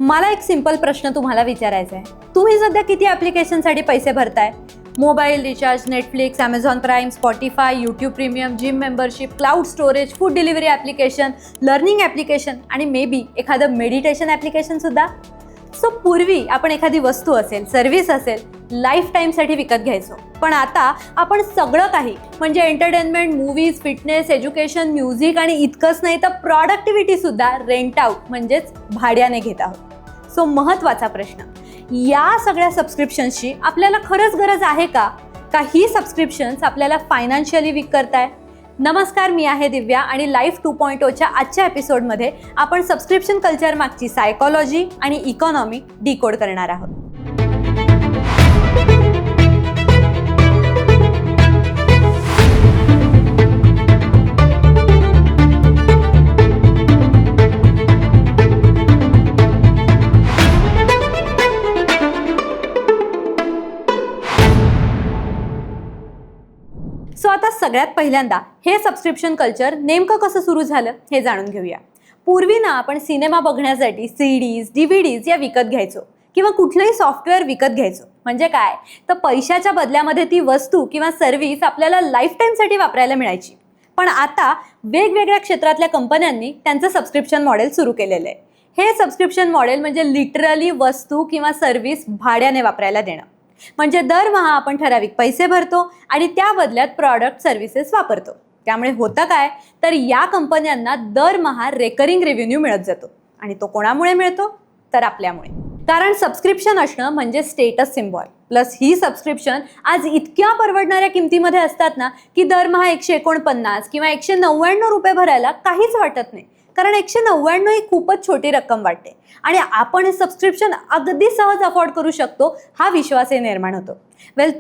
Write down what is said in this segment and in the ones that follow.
मला एक सिंपल प्रश्न तुम्हाला विचारायचा आहे. तुम्ही सध्या किती ॲप्लिकेशनसाठी पैसे भरताय? Mobile recharge, Netflix, Amazon Prime, Spotify, YouTube premium, gym membership, cloud storage, food delivery application, learning application आणि मे बी एखादं मेडिटेशन ॲप्लिकेशनसुद्धा. सो पूर्वी आपण एखादी वस्तू असेल, सर्व्हिस असेल, लाईफ टाईमसाठी विकत घ्यायचो. पण आता आपण सगळं काही म्हणजे entertainment, movies, fitness, education, music आणि इतकंच नाही तर प्रॉडक्टिव्हिटीसुद्धा रेंट आउट म्हणजेच भाड्याने घेत आहोत. सो महत्त्वाचा प्रश्न, या सगळ्या सबस्क्रिप्शन्सची आपल्याला खरंच गरज आहे का? ही सबस्क्रिप्शन्स आपल्याला फायनान्शियली वीक करताय? नमस्कार, मी आहे दिव्या आणि लाईफ 2.0च्या आजच्या एपिसोडमध्ये आपण सबस्क्रिप्शन कल्चर मागची सायकॉलॉजी आणि इकॉनॉमी डिकोड करणार आहोत. सो आता सगळ्यात पहिल्यांदा हे सबस्क्रिप्शन कल्चर नेमकं कसं सुरू झालं हे जाणून घेऊया. पूर्वी ना आपण सिनेमा बघण्यासाठी CDs, DVDs या विकत घ्यायचो किंवा कुठलंही सॉफ्टवेअर विकत घ्यायचो. म्हणजे काय तर पैशाच्या बदल्यामध्ये ती वस्तू किंवा सर्व्हिस आपल्याला लाईफ टाईमसाठी वापरायला मिळायची. पण आता वेगवेगळ्या क्षेत्रातल्या कंपन्यांनी त्यांचं सबस्क्रिप्शन मॉडेल सुरू केलेलं आहे. हे सबस्क्रिप्शन मॉडेल म्हणजे लिटरली वस्तू किंवा सर्व्हिस भाड्याने वापरायला देणं. म्हणजे दरमहा आपण ठराविक पैसे भरतो आणि त्या बदल्यात प्रॉडक्ट सर्व्हिसेस वापरतो. त्यामुळे होतं काय तर या कंपन्यांना दरमहा रेकरिंग रेव्हेन्यू मिळत जातो. आणि तो कोणामुळे मिळतो तर आपल्यामुळे. कारण सबस्क्रिप्शन असणं म्हणजे स्टेटस सिम्बॉल. प्लस ही सबस्क्रिप्शन आज इतक्या परवडणाऱ्या किमतीमध्ये असतात ना की दरमहा 149 किंवा 199 रुपये भरायला काहीच वाटत नाही. कारण 199 ही खूपच छोटी रक्कम वाटते आणि आपण हे सबस्क्रिप्शन अगदी सहज अफोर्ड करू शकतो हा विश्वासही निर्माण होतो.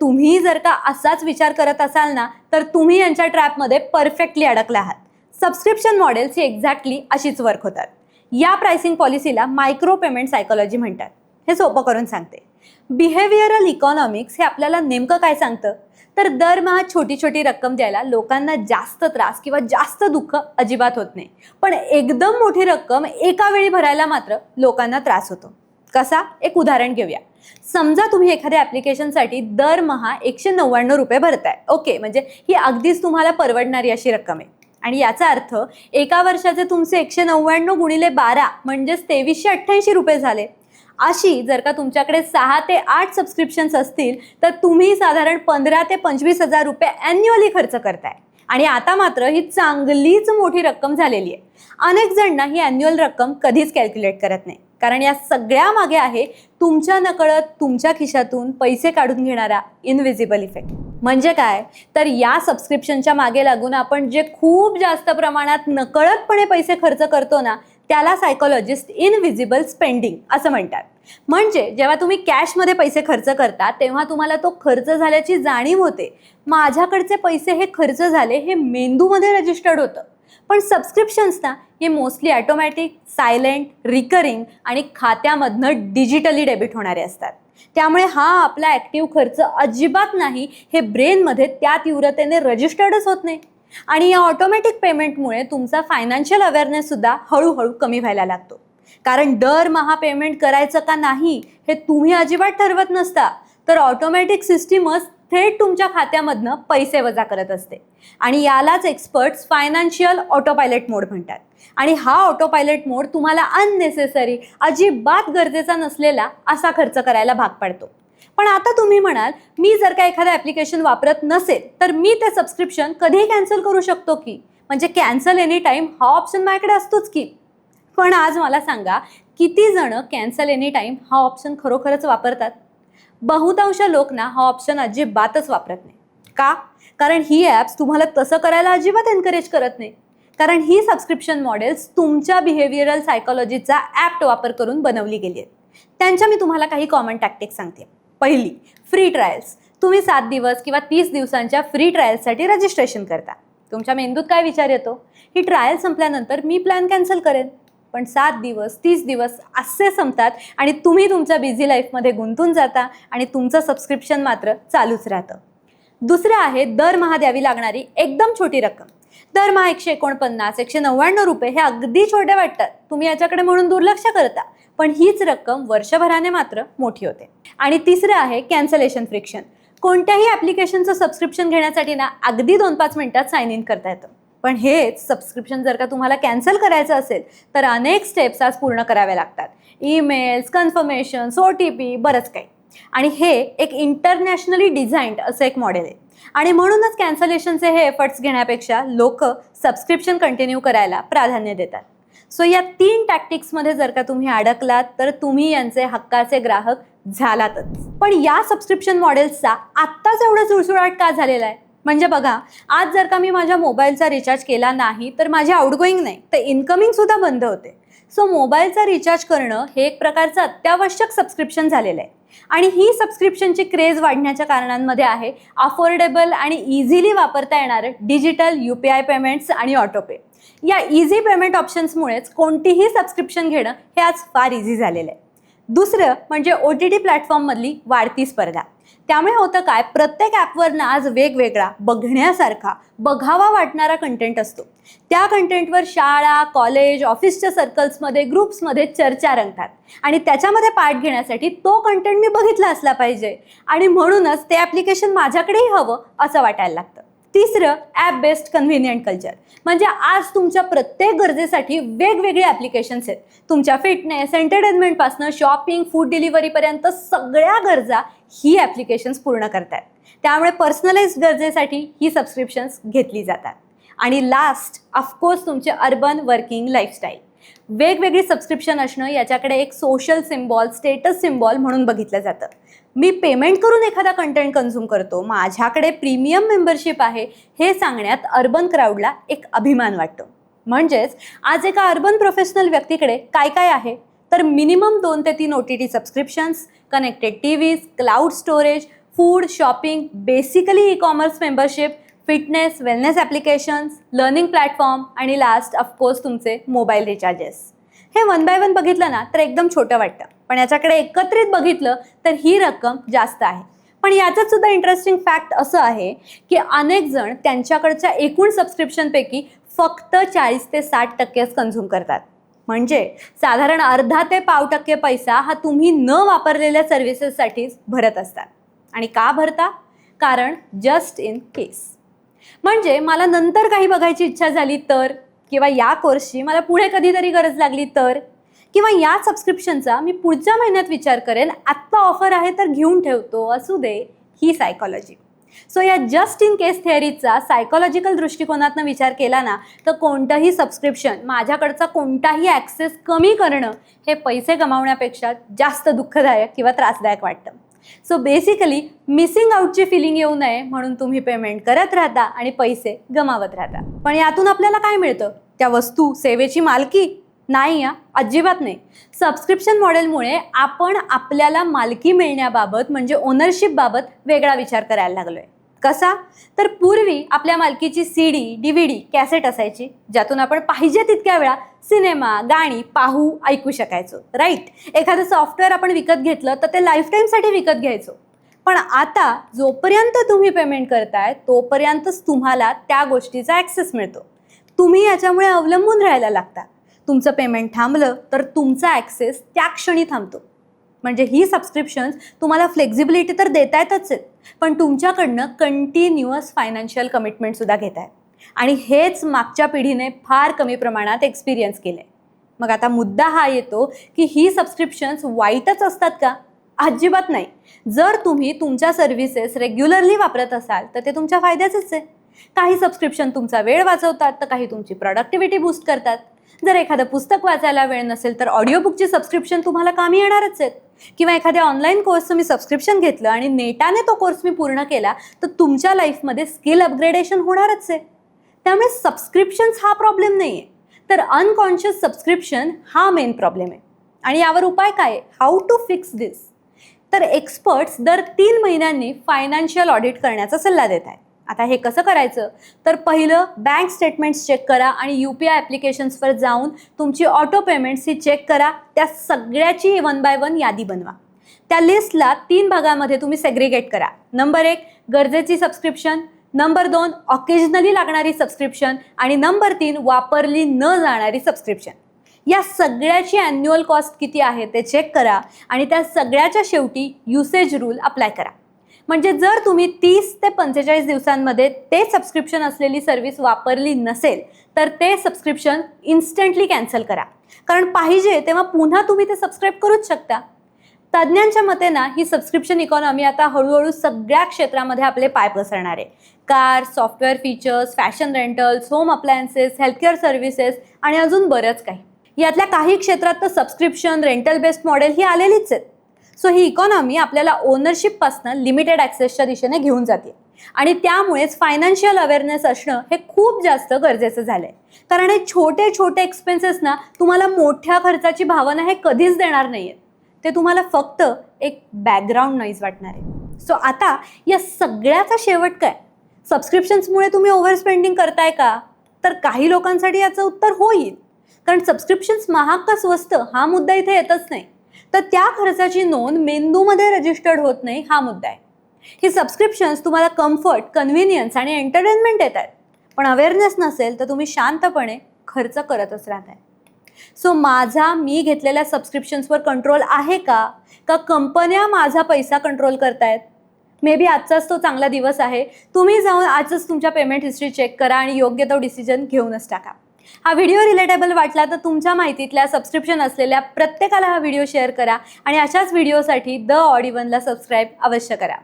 तुम्ही जर का असाच विचार करत असाल ना तर तुम्ही यांच्या ट्रॅपमध्ये परफेक्टली अडकले आहात. सबस्क्रिप्शन मॉडेल्स ही एक्झॅक्टली अशीच वर्क होतात. या प्राइसिंग पॉलिसीला मायक्रो पेमेंट सायकॉलॉजी म्हणतात. हे सोपं करून सांगते. बिहेवियरल इकॉनॉमिक्स हे आपल्याला नेमकं काय सांगतं तर दरमहा छोटी छोटी रक्कम द्यायला लोकांना जास्त त्रास किंवा जास्त दुःख अजिबात होत नाही. पण एकदम मोठी रक्कम एका वेळी भरायला मात्र लोकांना त्रास होतो. कसा? एक उदाहरण घेऊया. समजा तुम्ही एखाद्या ॲप्लिकेशनसाठी दरमहा 199 रुपये भरताय. ओके, म्हणजे ही अगदीच तुम्हाला परवडणारी अशी रक्कम आहे. आणि याचा अर्थ एका वर्षाचे तुमचे 199 गुणिले 12 म्हणजेच 2388 रुपये झाले. अशी जर का तुमच्याकडे 6 ते 8 सबस्क्रिप्शन्स असतील तर तुम्ही साधारण 15 ते 25 हजार रुपये ॲन्युअली खर्च करताय. आणि आता मात्र ही चांगलीच मोठी रक्कम झालेली आहे. अनेक जण ही ॲन्युअल रक्कम कधीच कॅल्क्युलेट करत नाही. कारण या सगळ्या मागे आहे तुमच्या नकळत तुमच्या खिशातून पैसे काढून घेणारा इनव्हिजिबल इफेक्ट. म्हणजे काय तर या सबस्क्रिप्शनच्या मागे लागून आपण जे खूप जास्त प्रमाणात नकळतपणे पैसे खर्च करतो ना त्याला सायकोलॉजिस्ट इनव्हिजिबल स्पेंडिंग असं म्हणतात. म्हणजे जेव्हा तुम्ही कॅशमध्ये पैसे खर्च करता तेव्हा तुम्हाला तो खर्च झाल्याची जाणीव होते. माझ्याकडचे पैसे हे खर्च झाले हे मेंदूमध्ये रजिस्टर्ड होतं. पण सबस्क्रिप्शन्स ना हे मोस्टली ऑटोमॅटिक, सायलेंट, रिकरिंग आणि खात्यामधनं डिजिटली डेबिट होणारे असतात. त्यामुळे हा आपला ॲक्टिव्ह खर्च अजिबात नाही हे ब्रेनमध्ये त्या तीव्रतेने रजिस्टर्डच होत नाही. आणि या ऑटोमॅटिक पेमेंटमुळे तुमचा फायनान्शियल अवेअरनेससुद्धा हळूहळू कमी व्हायला लागतो. कारण दरमहा पेमेंट करायचं का नाही हे तुम्ही अजिबात ठरवत नसता तर ऑटोमॅटिक सिस्टीमच थेट तुमच्या खात्यामधनं पैसे वजा करत असते. आणि यालाच एक्सपर्ट्स फायनान्शियल ऑटोपायलट मोड म्हणतात. आणि हा ऑटोपायलट मोड तुम्हाला अननेसेसरी, अजिबात गरजेचा नसलेला असा खर्च करायला भाग पाडतो. पण आता तुम्ही म्हणाल मी जर का एखादं ॲप्लिकेशन वापरत नसेल तर मी ते सबस्क्रिप्शन कधीही कॅन्सल करू शकतो की? म्हणजे कॅन्सल एनी टाईम हा ऑप्शन माझ्याकडे असतोच की? पण आज मला सांगा किती जण कॅन्सल एनी टाईम हा ऑप्शन खरोखरच वापरतात? बहुतांश लोक ना हा ऑप्शन अजिबातच वापरत नाही. का? कारण ही ॲप्स तुम्हाला तसं करायला अजिबात एनकरेज करत नाही. कारण ही सबस्क्रिप्शन मॉडेल्स तुमच्या बिहेवियरल सायकॉलॉजीचा ॲप्ट वापर करून बनवली गेली आहेत. त्यांच्या मी तुम्हाला काही कॉमन टॅक्टिक्स सांगते. पहिली, फ्री ट्रायल्स. तुम्ही 7 दिवस किंवा 30 दिवसांच्या फ्री ट्रायल्ससाठी रजिस्ट्रेशन करता. तुमच्या मेंदूत काय विचार येतो? ही ट्रायल संपल्यानंतर मी प्लॅन कॅन्सल करेन. पण 7 दिवस 30 दिवस असे संपतात आणि तुम्ही तुमच्या बिझी लाईफमध्ये गुंतून जाता आणि तुमचं सबस्क्रिप्शन मात्र चालूच राहतं. दुसरं आहे दरमहा द्यावी लागणारी एकदम छोटी रक्कम. दरमहा 149, 199 रुपये हे अगदी छोटे वाटतात, तुम्ही याच्याकडे म्हणून दुर्लक्ष करता. पण हीच रक्कम वर्षभराने मात्र मोठी होते. आणि तिसरं आहे कॅन्सलेशन फ्रिक्शन. कोणत्याही ॲप्लिकेशनचं सबस्क्रिप्शन घेण्यासाठी ना अगदी 2-5 मिनिटात साइन इन करता येतं. पण हेच सबस्क्रिप्शन जर का तुम्हाला कॅन्सल करायचं असेल तर अनेक स्टेप्स आज पूर्ण कराव्या लागतात. ईमेल्स, कन्फर्मेशन्स, OTP, बरंच काही. आणि हे एक इंटरनॅशनली डिझाईन्ड असं एक मॉडेल आहे. आणि म्हणूनच कॅन्सलेशनचे हे एफर्ट्स घेण्यापेक्षा लोक सबस्क्रिप्शन कंटिन्यू करायला प्राधान्य देतात. सो या 3 टॅक्टिक्समध्ये जर का तुम्ही अडकलात तर तुम्ही यांचे हक्काचे ग्राहक झालातच. पण या सबस्क्रिप्शन मॉडेल्सचा आत्ताच एवढा सुळसुळाट का झालेला आहे? म्हणजे बघा, आज जर का मी माझ्या मोबाईलचा रिचार्ज केला नाही तर माझे आउटगोईंग नाही तर इनकमिंग सुद्धा बंद होते. सो मोबाईलचा रिचार्ज करणं हे एक प्रकारचं अत्यावश्यक सबस्क्रिप्शन झालेलं आहे. आणि ही सबस्क्रिप्शनची क्रेज वाढण्याच्या कारणांमध्ये आहे अफोर्डेबल आणि इझिली वापरता येणारं डिजिटल UPI पेमेंट्स आणि ऑटोपे. या इझी पेमेंट ऑप्शन्समुळेच कोणतीही सबस्क्रिप्शन घेणं हे आज फार इझी झालेलं आहे. दुसरं म्हणजे OTT प्लॅटफॉर्ममधली वाढती स्पर्धा. त्यामुळे होतं काय, प्रत्येक ॲपवरनं आज वेगवेगळा बघण्यासारखा बघावा वाटणारा कंटेंट असतो. त्या कंटेंटवर शाळा, कॉलेज, ऑफिसच्या सर्कल्समध्ये, ग्रुप्समध्ये चर्चा रंगतात आणि त्याच्यामध्ये पार्ट घेण्यासाठी तो कंटेंट मी बघितला असला पाहिजे आणि म्हणूनच ते ॲप्लिकेशन माझ्याकडेही हवं असं वाटायला लागतं. तिसरं ॲप बेस्ड कन्व्हिनियंट कल्चर. म्हणजे आज तुमच्या प्रत्येक गरजेसाठी वेगवेगळे ॲप्लिकेशन्स आहेत. तुमच्या फिटनेस, एंटरटेनमेंटपासून शॉपिंग, फूड डिलिव्हरीपर्यंत सगळ्या गरजा ही ॲप्लिकेशन्स पूर्ण करतात. त्यामुळे पर्सनलाइज्ड गरजेसाठी ही सबस्क्रिप्शन्स घेतली जातात. आणि लास्ट ऑफकोर्स तुमचे अर्बन वर्किंग लाईफस्टाईल. वेगवेगळी सबस्क्रिप्शन असणं याच्याकडे एक सोशल सिम्बॉल, स्टेटस सिम्बॉल म्हणून बघितलं जातं. मी पेमेंट करून एखादा कंटेंट कन्झ्युम करतो, माझ्याकडे प्रीमियम मेंबरशिप आहे हे सांगण्यात अर्बन क्राऊडला एक अभिमान वाटतो. म्हणजेच आज एका अर्बन प्रोफेशनल व्यक्तीकडे काय काय आहे तर मिनिमम 2 ते 3 OTT subscriptions, connected TVs, cloud storage, food, shopping, basically ecommerce membership, fitness, wellness applications, learning platform आणि लास्ट ऑफकोर्स तुमचे मोबाईल रिचार्जेस. हे 1 बाय 1 बघितलं ना तर एकदम छोटं वाटतं, पण याच्याकडे एकत्रित बघितलं तर ही रक्कम जास्त आहे. पण याच्यात सुद्धा इंटरेस्टिंग फॅक्ट असं आहे की अनेक जण त्यांच्याकडच्या एकूण सबस्क्रिप्शनपैकी फक्त 40 ते 60% कन्झ्युम करतात. म्हणजे साधारण अर्धा ते पाव टक्के पैसा हा तुम्ही न वापरलेल्या सर्व्हिसेससाठीच भरत असतात. आणि का भरता? कारण जस्ट इन केस. म्हणजे मला नंतर काही बघायची इच्छा झाली तर, किंवा या कोर्सची मला पुढे कधीतरी गरज लागली तर, किंवा या सबस्क्रिप्शनचा मी पुढच्या महिन्यात विचार करेन, आत्ता ऑफर आहे तर घेऊन ठेवतो, असू दे, ही सायकॉलॉजी. सो या जस्ट इन केस थिअरीचा सायकॉलॉजिकल दृष्टिकोनातनं विचार केला ना तर कोणतंही सबस्क्रिप्शन, माझ्याकडचा कोणताही ॲक्सेस कमी करणं हे पैसे गमावण्यापेक्षा जास्त दुःखदायक किंवा त्रासदायक वाटतं. सो बेसिकली मिसिंग आउटची फिलिंग येऊ नये म्हणून तुम्ही पेमेंट करत राहता आणि पैसे गमावत राहता. पण यातून आपल्याला काय मिळतं? त्या वस्तू, सेवेची मालकी? नाही, अजिबात नाही. सबस्क्रिप्शन मॉडेलमुळे आपण आपल्याला मालकी मिळण्याबाबत म्हणजे ओनरशिप बाबत वेगळा विचार करायला लागलोय. कसा? तर पूर्वी आपल्या मालकीची CD, DVD, कॅसेट असायची ज्यातून आपण पाहिजे तितक्या वेळा सिनेमा, गाणी पाहू, ऐकू शकायचो, राईट? एखादं सॉफ्टवेअर आपण विकत घेतलं तर ते लाईफ टाईमसाठी विकत घ्यायचो. पण आता जोपर्यंत तुम्ही पेमेंट करताय तोपर्यंतच तुम्हाला त्या गोष्टीचा ॲक्सेस मिळतो. तुम्ही याच्यामुळे अवलंबून राहायला लागता. तुमचं पेमेंट थांबलं तर तुमचा ॲक्सेस त्या क्षणी थांबतो. म्हणजे ही सबस्क्रिप्शन्स तुम्हाला फ्लेक्झिबिलिटी तर देता येतच आहेत, पण तुमच्याकडनं कंटिन्युअस फायनान्शियल कमिटमेंटसुद्धा घेत आहेत. आणि हेच मागच्या पिढीने फार कमी प्रमाणात एक्सपिरियन्स केलं आहे. मग आता मुद्दा हा येतो की ही सबस्क्रिप्शन्स वाईटच असतात का? अजिबात नाही. जर तुम्ही तुमच्या सर्व्हिसेस रेग्युलरली वापरत असाल तर ते तुमच्या फायद्याचंच आहे. काही सबस्क्रिप्शन तुमचा वेळ वाचवतात तर काही तुमची प्रोडक्टिव्हिटी बूस्ट करतात. जर एखादं पुस्तक वाचायला वेळ नसेल तर ऑडिओ बुकची सबस्क्रिप्शन तुम्हाला कामी येणारच आहेत. किंवा एखाद्या ऑनलाईन कोर्सचं मी सबस्क्रिप्शन घेतलं आणि नेटाने तो कोर्स मी पूर्ण केला तर तुमच्या लाईफमध्ये स्किल अपग्रेडेशन होणारच आहे. त्यामुळे सबस्क्रिप्शन्स हा प्रॉब्लेम नाही आहे, तर अनकॉन्शियस सबस्क्रिप्शन हा मेन प्रॉब्लेम आहे. आणि यावर उपाय काय आहे? हाऊ टू फिक्स दिस? तर एक्सपर्ट्स दर 3 महिन्यांनी फायनान्शियल ऑडिट करण्याचा सल्ला देत आहेत. आता हे कसं करायचं? तर पहिलं बँक स्टेटमेंट्स चेक करा आणि UPI ॲप्लिकेशन्सवर जाऊन तुमची ऑटो पेमेंट्स ही चेक करा. त्या सगळ्याची 1 बाय 1 यादी बनवा. त्या लिस्टला 3 भागामध्ये तुम्ही सेग्रिगेट करा. नंबर 1 गरजेची सबस्क्रिप्शन, नंबर 2 ऑकेजनली लागणारी सबस्क्रिप्शन आणि नंबर 3 वापरली न जाणारी सबस्क्रिप्शन. या सगळ्याची ॲन्युअल कॉस्ट किती आहे ते चेक करा आणि त्या सगळ्याच्या शेवटी युसेज रूल अप्लाय करा. म्हणजे जर तुम्ही 30 ते 45 दिवसांमध्ये ते सबस्क्रिप्शन असलेली सर्व्हिस वापरली नसेल तर ते सबस्क्रिप्शन इन्स्टंटली कॅन्सल करा, कारण पाहिजे तेव्हा पुन्हा तुम्ही ते सबस्क्राईब करूच शकता. तज्ज्ञांच्या मते ना ही सबस्क्रिप्शन इकॉनॉमी आता हळूहळू सगळ्या क्षेत्रामध्ये आपले पाय पसरणार आहे. Car, software features, fashion rentals, home appliances, healthcare services आणि अजून बरंच काही. यातल्या काही क्षेत्रात तर सबस्क्रिप्शन, रेंटल बेस्ड मॉडेल ही आलेलीच आहेत. सो ही इकॉनॉमी आपल्याला ओनरशिपपासून लिमिटेड ॲक्सेसच्या दिशेने घेऊन जाते आणि त्यामुळेच फायनान्शियल अवेअरनेस असणं हे खूप जास्त गरजेचं झालंय. कारण हे छोटे छोटे एक्सपेन्सेस ना तुम्हाला मोठ्या खर्चाची भावना हे कधीच देणार नाहीयेत. ते तुम्हाला फक्त एक बॅकग्राऊंड नॉईज वाटणार आहे. सो आता या सगळ्याचा शेवट काय? सबस्क्रिप्शन्समुळे तुम्ही ओव्हर स्पेंडिंग करताय का? तर काही लोकांसाठी याचं उत्तर होईल, कारण सबस्क्रिप्शन्स महाग का स्वस्त हा मुद्दा इथे येतच नाही, तर त्या खर्चाची नोंद मेंदूमध्ये रजिस्टर्ड होत नाही हा मुद्दा आहे. ही सबस्क्रिप्शन्स तुम्हाला कम्फर्ट, कन्व्हिनियन्स आणि एंटरटेनमेंट देत आहेत, पण अवेअरनेस नसेल तर तुम्ही शांतपणे खर्च करतच राहताय. सो मी घेतलेल्या सबस्क्रिप्शन्सवर कंट्रोल आहे का कंपन्या माझा पैसा कंट्रोल करतायत? मे बी आजचाच तो चांगला दिवस आहे. तुम्ही जाऊन आजच तुमच्या पेमेंट हिस्ट्री चेक करा आणि योग्य तो डिसिजन घेऊनच टाका. हा व्हिडिओ रिलेटेबल वाटला तर तुमच्या माहितीतल्या सबस्क्रिप्शन असलेल्या प्रत्येकाला हा व्हिडिओ शेअर करा आणि अशाच व्हिडिओसाठी द ऑड इव्हनला सबस्क्राईब अवश्य करा.